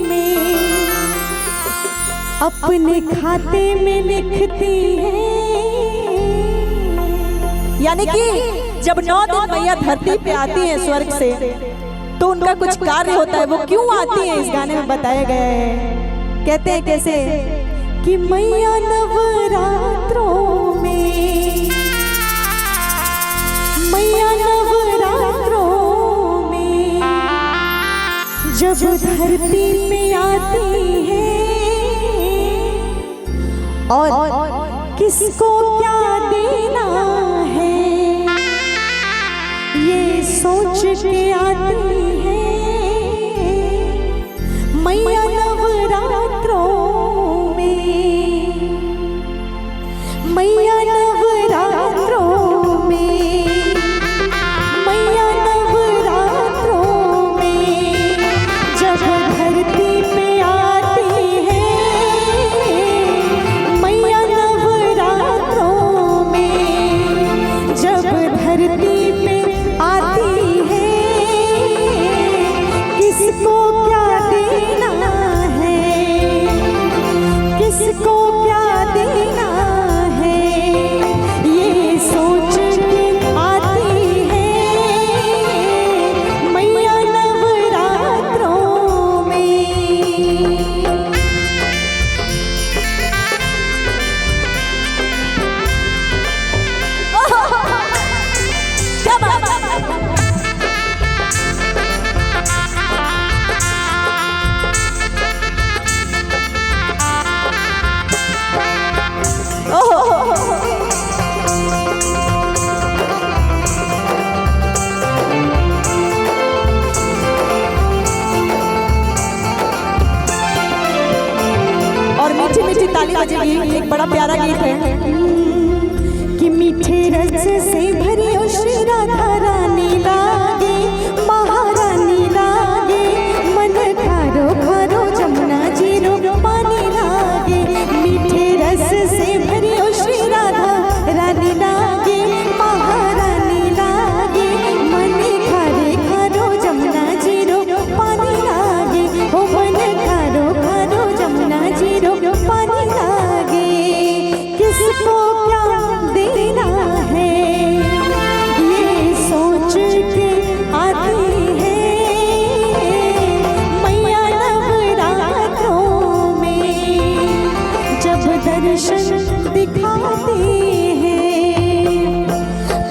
में अपने खाते में लिखती है। यानी कि जब 9 दिन मैया धरती पे आती हैं स्वर्ग से तो उनका कुछ कार्य होता है। वो क्यों आती हैं इस गाने में बताया गया है। कहते हैं कैसे कि मैया नवरात्रों में, मैया नवरात्रों में जब धरती पे आती है और किसको क्या देना है ये सोच के आती है। मैया नवरात्रों में, मैया नवरात्रों में, मैया नवरात्रों में जब धरती पे आती है। मैया नवरात्रों में जब धरती पे आती है किसको क्या देना है, किसको क्या देना है ये सोच के आती है। मैया नवरात्रों में क्या बात है। और मीठी मीठी ताली बजेगी। एक बड़ा प्यारा गीत है कि मीठे रस से भरी ओ श्री राधा रानी लागे, महारानी लागे, मन खारो खारो जमुना जीरो पानी लागे। मीठे रस से भरी ओ श्री राधा रानी लागे, महारानी लागे, मन खारे खारो जमुना जीरो पानी लागे। ओ मन खारो खारो जमुना जीरो पानी लागे। किसको क्या देना है ये सोच के आती है। मैया नवरात्रों में जब दर्शन दिखाती है।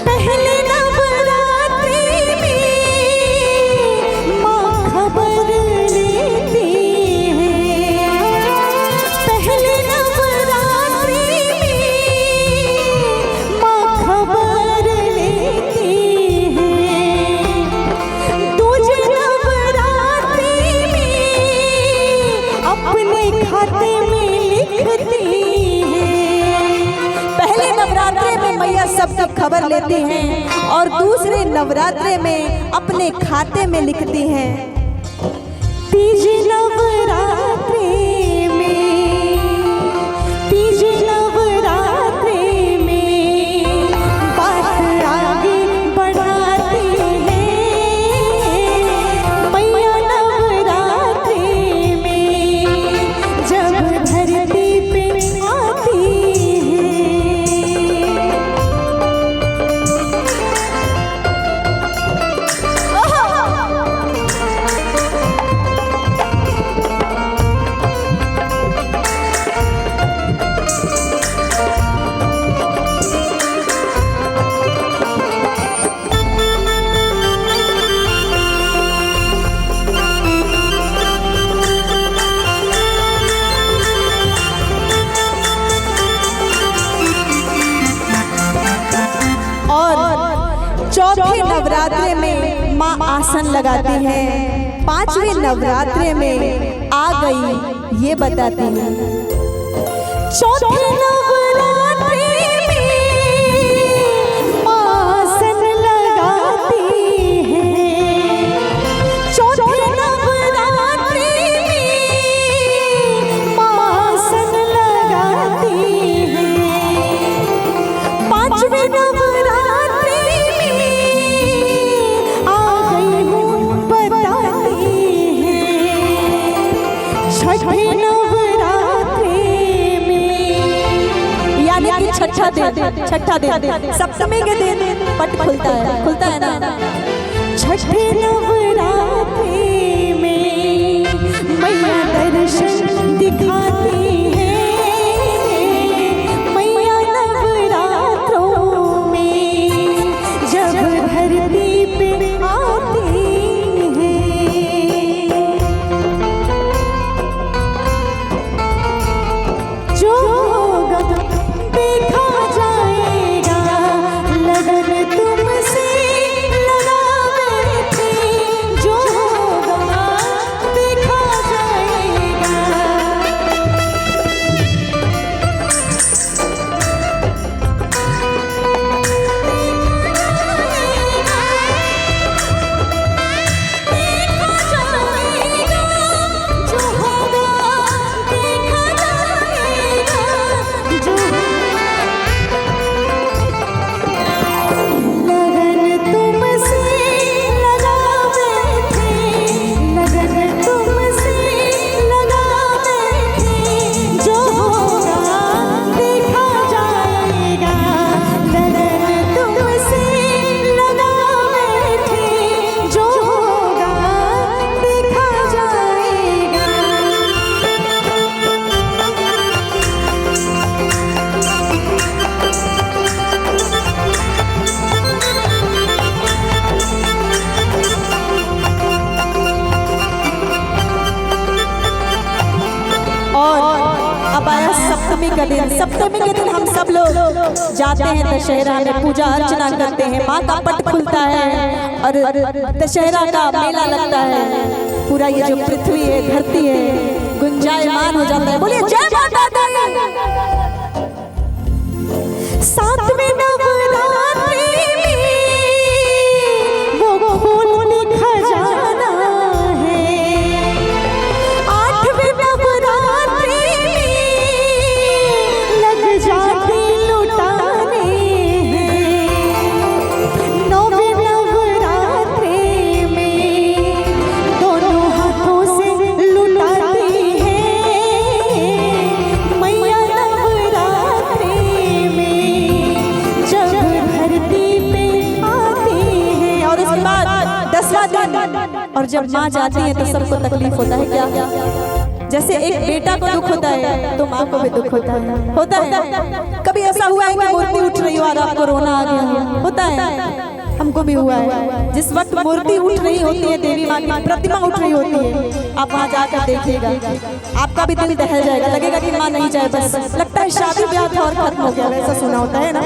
पहले नवरात्रि में माँ खबर लेती है। पहले नवरात्रि में माँ खबर लेती है। दूजे नवरात्रि में अपने खाते में लिखती है। पहले नवरात्रे में मैया सबकी खबर लेती हैं और दूसरे नवरात्रे में अपने खाते में लिखती हैं। तीजे नवरात्रे में, तीजे नवरात्रे में बात आगे बढ़ाती है। मैया नवरात्रे में जब धरती पे आती है। चौथे नवरात्रे में माँ आसन लगाती है। 5वें नवरात्रे में आ गई ये बताती है। चौथे नवरात्रे में माँ आसन लगाती है। चौथे नवरात्रे में माँ आसन लगाती है। 5वें नवरात्रे में आ गई हूँ बताती है। दिन सप्तमी के दिन पट खुलता है ना। छठे नवरात्रि में मैया दर्शन दिखाती है, मैया नवरात्रों में जब धरती पे आती है। जो होगा देखा जाएगा, लगन तुमसे लगा बैठी। जो होगा देखा जाएगा। अब आया सप्तमी का दिन। सप्तमी के दिन हम सब लोग जाते हैं दशहरा में, पूजा अर्चना करते हैं, माँ का पट खुलता है और दशहरा का मेला लगता है। पूरा ये जो पृथ्वी है, धरती है, गुंजायमान हो जाता है। बोलिए जय माता दी। सातवें नवरात्रि में वो खोलने खजाना है। आठवें नवरात्रि लग जाती लुटाने हैं। नौवें नवरात्रि में दोनों हाथों से लुटाती है मैया नवरात्रि में जब धरती पे आती है। और उसके बाद 10वां दिन, और जब माँ जाती है तो सबको तकलीफ होता है। क्या? जैसे एक बेटा को दुख होता है तो माँ को भी दुख होता है। कभी ऐसा हुआ है कि मूर्ति उठ रही हो और आपको रोना आ गया? होता है, हमको भी हुआ है। जिस वक्त मूर्ति उठ रही होती है, देवी माँ की प्रतिमा उठ रही होती है, आप वहाँ जाकर देखिएगा, आपका भी दिल दहल जाएगा। लगेगा कि माँ नहीं जाए, बस लगता है शादी ब्याह था और खत्म हो गया, वैसा सुना होता है ना।